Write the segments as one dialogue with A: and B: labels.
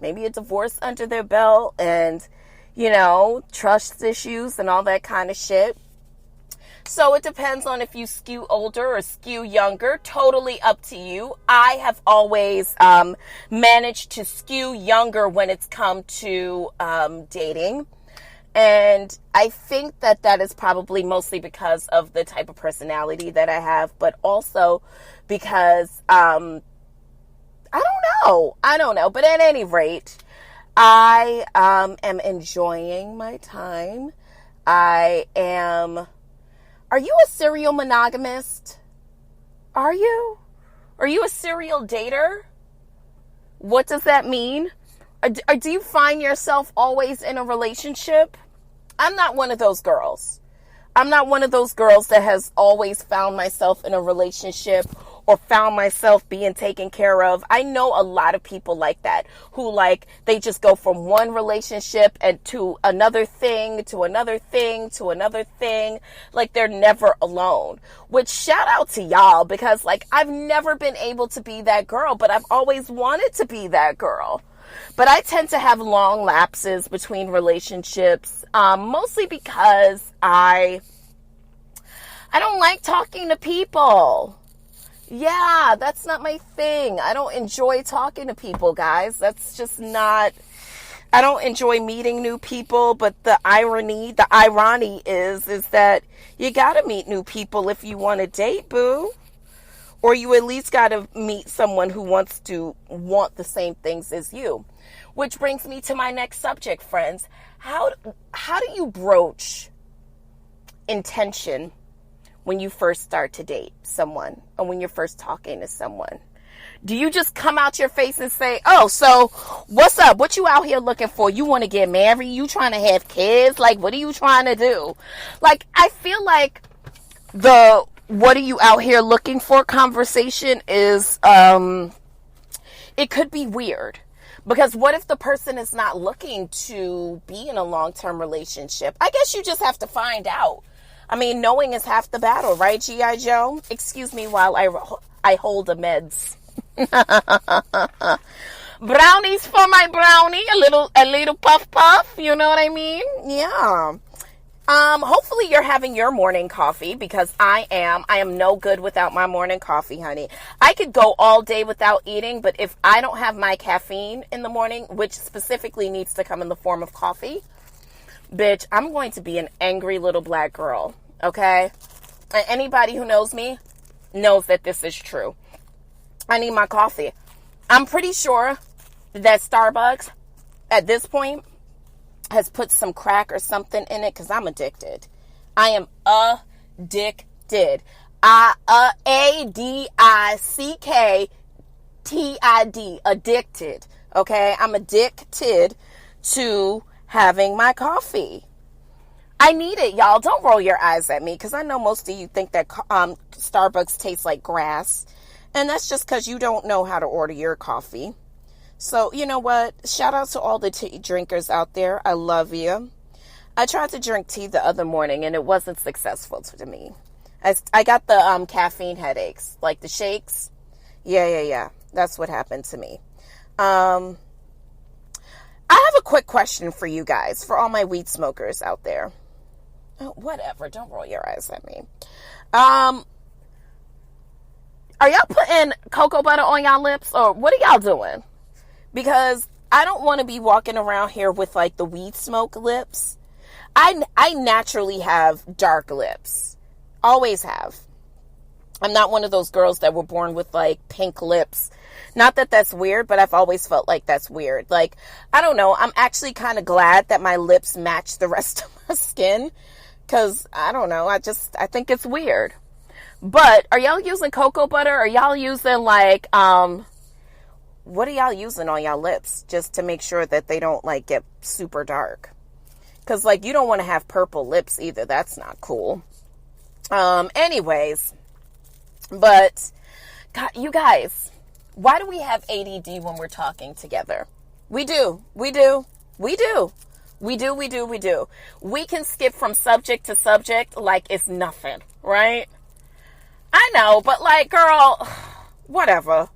A: maybe a divorce under their belt and, trust issues and all that kind of shit. So it depends on if you skew older or skew younger. Totally up to you. I have always managed to skew younger when it's come to dating. And I think that is probably mostly because of the type of personality that I have, but also because, I don't know. But at any rate, I am enjoying my time. Are you a serial monogamist? Are you? Are you a serial dater? What does that mean? Or do you find yourself always in a relationship? I'm not one of those girls. I'm not one of those girls that has always found myself in a relationship or found myself being taken care of. I know a lot of people like that who they just go from one relationship and to another thing, to another thing, to another thing. Like they're never alone, which shout out to y'all because I've never been able to be that girl, but I've always wanted to be that girl. But I tend to have long lapses between relationships, mostly because I don't like talking to people. Yeah, that's not my thing. I don't enjoy talking to people, guys. That's just not, I don't enjoy meeting new people, but the irony is that you gotta meet new people if you want to date, boo. Or you at least gotta meet someone who want the same things as you. Which brings me to my next subject, friends. How do you broach intention when you first start to date someone or when you're first talking to someone? Do you just come out your face and say, oh, so what's up? What you out here looking for? You want to get married? You trying to have kids? What are you trying to do? I feel like the what are you out here looking for conversation is, it could be weird. Because what if the person is not looking to be in a long-term relationship? I guess you just have to find out. I mean, knowing is half the battle, right, G.I. Joe? Excuse me while I hold the meds. Brownies for my brownie, a little puff, you know what I mean? Yeah. Hopefully you're having your morning coffee because I am no good without my morning coffee, honey. I could go all day without eating, but if I don't have my caffeine in the morning, which specifically needs to come in the form of coffee, bitch, I'm going to be an angry little black girl, okay? And anybody who knows me knows that this is true. I need my coffee. I'm pretty sure that Starbucks, at this point, has put some crack or something in it because I'm addicted. I am addicted. A-D-I-C-K-T-I-D. Addicted. Okay? I'm addicted to having my coffee. I need it, y'all. Don't roll your eyes at me because I know most of you think that Starbucks tastes like grass. And that's just because you don't know how to order your coffee. So, you know what? Shout out to all the tea drinkers out there. I love you. I tried to drink tea the other morning and it wasn't successful to me. I got the caffeine headaches, like the shakes. Yeah. That's what happened to me. I have a quick question for you guys, for all my weed smokers out there. Oh, whatever. Don't roll your eyes at me. Are y'all putting cocoa butter on y'all lips or what are y'all doing? Because I don't want to be walking around here with the weed smoke lips. I naturally have dark lips. Always have. I'm not one of those girls that were born with pink lips. Not that that's weird, but I've always felt like that's weird. I don't know. I'm actually kind of glad that my lips match the rest of my skin. Because, I don't know. I think it's weird. But are y'all using cocoa butter? Are y'all using what are y'all using on y'all lips just to make sure that they don't get super dark? Because you don't want to have purple lips either. That's not cool. Anyways, but God, you guys, why do we have ADD when we're talking together? We do. We can skip from subject to subject like it's nothing, right? I know, but girl, whatever.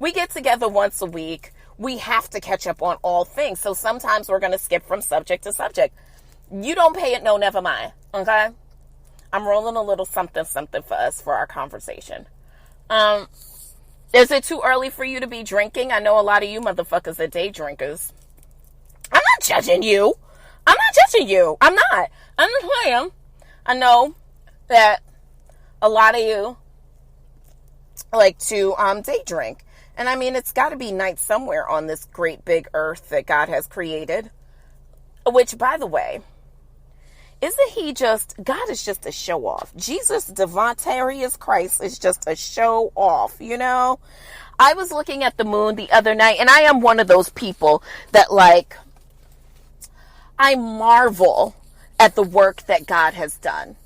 A: We get together once a week. we have to catch up on all things. So sometimes we're going to skip from subject to subject. You don't pay it, no, never mind. Okay? I'm rolling a little something for us for our conversation. Is it too early for you to be drinking? I know a lot of you motherfuckers are day drinkers. I'm not judging you. I'm not. I'm just saying. I know that a lot of you like to day drink. And I mean, it's got to be night somewhere on this great big earth that God has created. Which, by the way, God is just a show off. Jesus, Devontaeus Christ, is just a show off, you know? I was looking at the moon the other night, and I am one of those people that, like, I marvel at the work that God has done.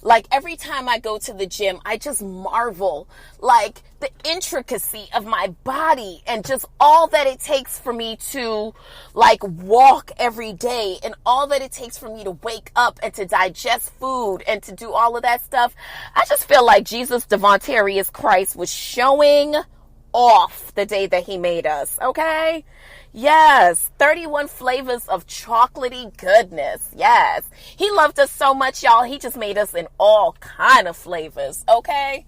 A: Like, every time I go to the gym, I just marvel, like, the intricacy of my body and just all that it takes for me to, like, walk every day and all that it takes for me to wake up and to digest food and to do all of that stuff. I just feel like Jesus, Devontaeus Christ, was showing off the day that he made us, okay? Yes, 31 flavors of chocolatey goodness. Yes, he loved us so much, y'all. He just made us in all kind of flavors, okay?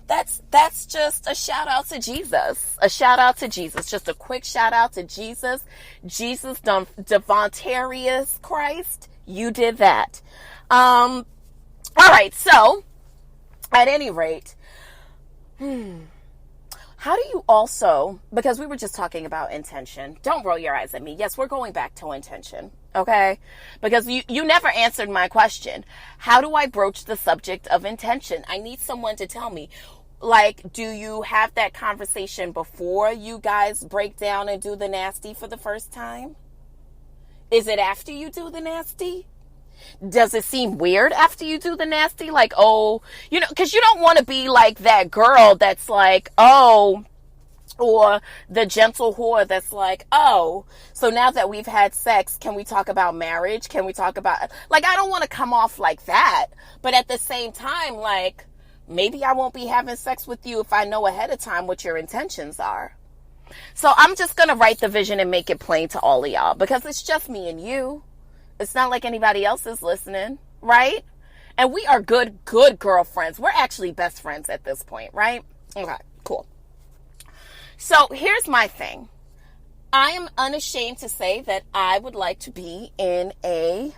A: That's just a shout out to Jesus. A shout out to Jesus. Just a quick shout out to Jesus. Jesus, Devontaeus Christ, you did that. All right, so at any rate, how do you also, because we were just talking about intention. Don't roll your eyes at me. Yes, we're going back to intention, okay? Because you never answered my question. How do I broach the subject of intention? I need someone to tell me. Like, do you have that conversation before you guys break down and do the nasty for the first time? Is it after you do the nasty? Does it seem weird after you do the nasty? Like, oh, you know, because you don't want to be like that girl that's like, oh, or the gentle whore that's like, oh, so now that we've had sex, can we talk about marriage? Can we talk about, like, I don't want to come off like that. But at the same time, like, maybe I won't be having sex with you if I know ahead of time what your intentions are. So I'm just going to write the vision and make it plain to all of y'all because it's just me and you. It's not like anybody else is listening, right? And we are good girlfriends. We're actually best friends at this point, right? Okay, cool. So here's my thing. I am unashamed to say that I would like to be in a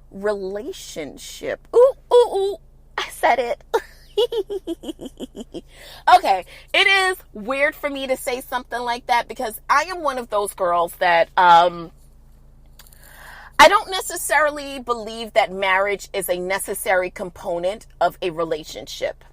A: relationship. Ooh, I said it. Okay, it is weird for me to say something like that because I am one of those girls that, I don't necessarily believe that marriage is a necessary component of a relationship,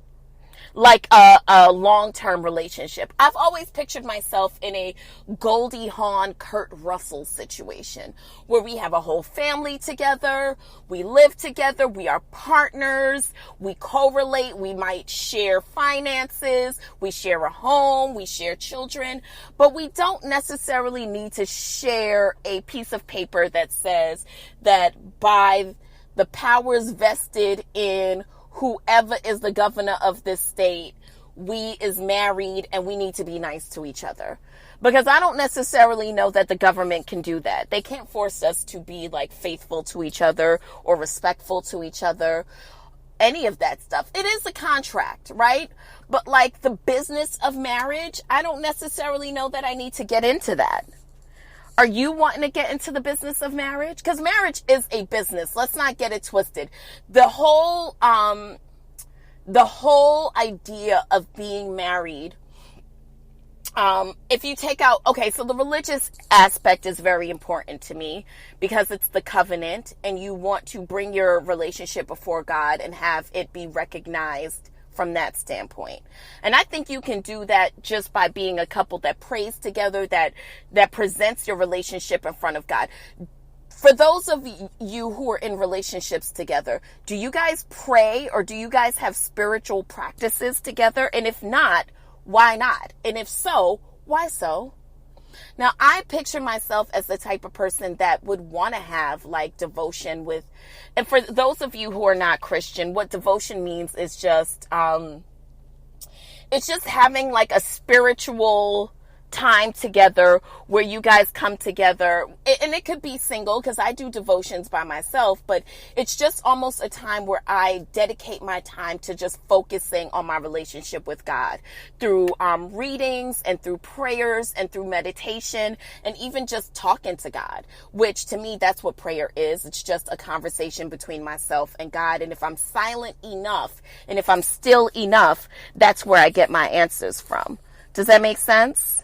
A: like a long-term relationship. I've always pictured myself in a Goldie Hawn, Kurt Russell situation where we have a whole family together, we live together, we are partners, we correlate, we might share finances, we share a home, we share children, but we don't necessarily need to share a piece of paper that says that by the powers vested in whoever is the governor of this state, we is married and we need to be nice to each other. Because I don't necessarily know that the government can do that. They can't force us to be like faithful to each other or respectful to each other. Any of that stuff. It is a contract, right? But like the business of marriage, I don't necessarily know that I need to get into that. Are you wanting to get into the business of marriage? Because marriage is a business. Let's not get it twisted. The whole idea of being married, if you take out, okay, so the religious aspect is very important to me because it's the covenant and you want to bring your relationship before God and have it be recognized from that standpoint. And I think you can do that just by being a couple that prays together, that presents your relationship in front of God. For those of you who are in relationships together, do you guys pray or do you guys have spiritual practices together? And if not, why not? And if so, why so? Now, I picture myself as the type of person that would want to have like devotion with, and for those of you who are not Christian, what devotion means is just, it's just having like a spiritual time together where you guys come together, and it could be single because I do devotions by myself, but it's just almost a time where I dedicate my time to just focusing on my relationship with God through readings and through prayers and through meditation and even just talking to God, which to me, that's what prayer is. It's just a conversation between myself and God. And if I'm silent enough and if I'm still enough, that's where I get my answers from. Does that make sense?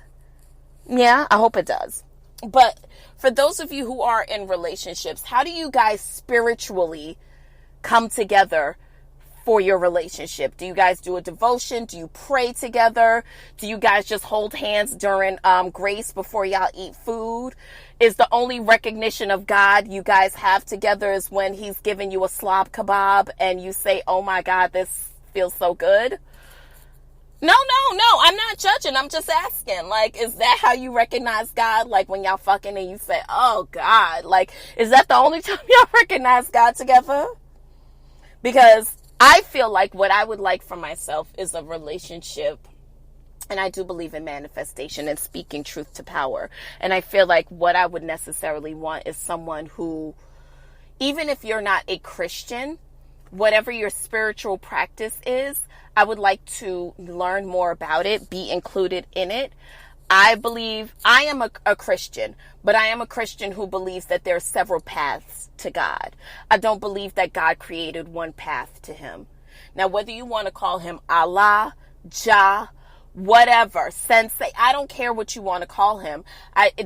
A: Yeah, I hope it does. But for those of you who are in relationships, how do you guys spiritually come together for your relationship? Do you guys do a devotion? Do you pray together? Do you guys just hold hands during grace before y'all eat food? Is the only recognition of God you guys have together is when he's giving you a slob kebab and you say, oh my God, this feels so good? No, I'm not judging. I'm just asking. Like, is that how you recognize God? Like when y'all fucking and you say, oh God, like, is that the only time y'all recognize God together? Because I feel like what I would like for myself is a relationship. And I do believe in manifestation and speaking truth to power. And I feel like what I would necessarily want is someone who, even if you're not a Christian, whatever your spiritual practice is, I would like to learn more about it, be included in it. I believe I am a Christian, but I am a Christian who believes that there are several paths to God. I don't believe that God created one path to him. Now, whether you want to call him Allah, Jah, whatever, sensei, I don't care what you want to call him.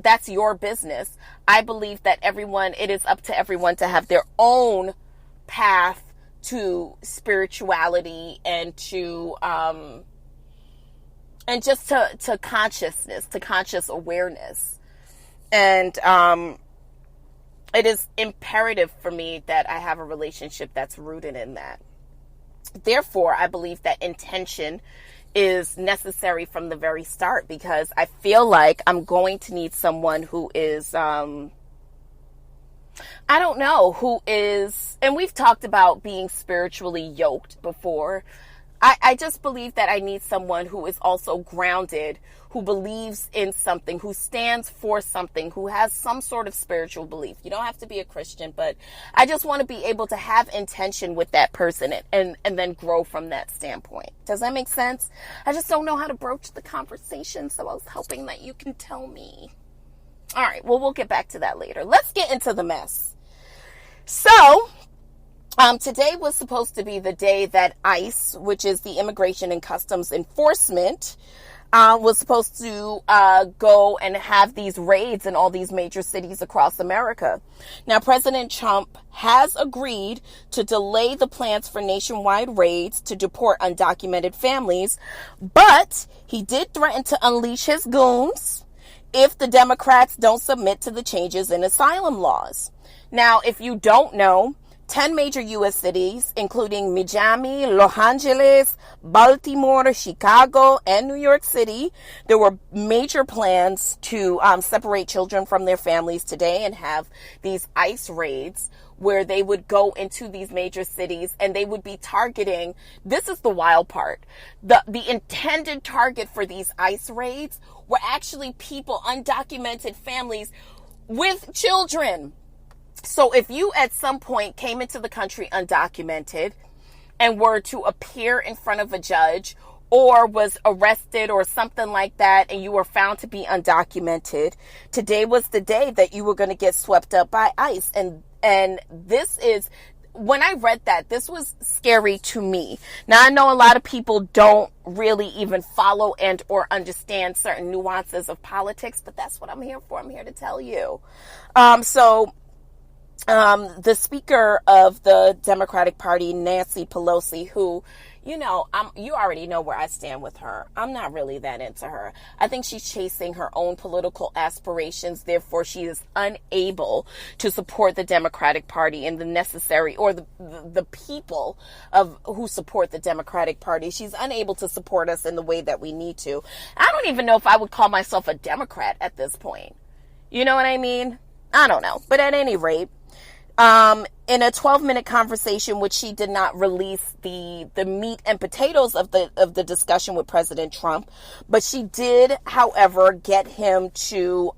A: That's your business. I believe that it is up to everyone to have their own path to spirituality and to and just to consciousness, to conscious awareness. And it is imperative for me that I have a relationship that's rooted in that. Therefore, I believe that intention is necessary from the very start, because I feel like I'm going to need someone who is I don't know, who is, and we've talked about being spiritually yoked before. I just believe that I need someone who is also grounded, who believes in something, who stands for something, who has some sort of spiritual belief. You don't have to be a Christian, but I just want to be able to have intention with that person and then grow from that standpoint. Does that make sense? I just don't know how to broach the conversation, so I was hoping that you can tell me. All right, well, we'll get back to that later. Let's get into the mess. So, today was supposed to be the day that ICE, which is the Immigration and Customs Enforcement, was supposed to go and have these raids in all these major cities across America. Now, President Trump has agreed to delay the plans for nationwide raids to deport undocumented families, but he did threaten to unleash his goons if the Democrats don't submit to the changes in asylum laws. Now, if you don't know, 10 major U.S. cities, including Miami, Los Angeles, Baltimore, Chicago, and New York City, there were major plans to separate children from their families today and have these ICE raids where they would go into these major cities and they would be targeting, this is the wild part, the intended target for these ICE raids were actually people, undocumented families with children. So if you at some point came into the country undocumented and were to appear in front of a judge or was arrested or something like that and you were found to be undocumented, today was the day that you were going to get swept up by ICE. And this is, when I read that, this was scary to me. Now, I know a lot of people don't really even follow and or understand certain nuances of politics, but that's what I'm here for. I'm here to tell you. The Speaker of the Democratic Party, Nancy Pelosi, who, you know, you already know where I stand with her. I'm not really that into her. I think she's chasing her own political aspirations. Therefore, she is unable to support the Democratic Party and the necessary, or the people who support the Democratic Party. She's unable to support us in the way that we need to. I don't even know if I would call myself a Democrat at this point. You know what I mean? I don't know. But at any rate, in a 12-minute conversation, which she did not release the meat and potatoes of the discussion with President Trump, but she did, however, get him to